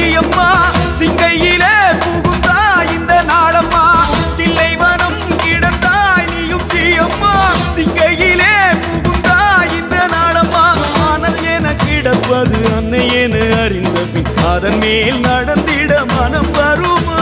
சீயம்மா சிங்கையிலே புகுந்தா இந்த நாளம்மா தில்லைவனம் கிடந்தாய் நீயும் சீயம்மா சிங்கையிலே புகுந்தா இந்த நாளம்மா ஆனால் என கிடப்பது அன்னை என அறிந்த பின் அதன் மேல் நடந்திட மனம் வருமா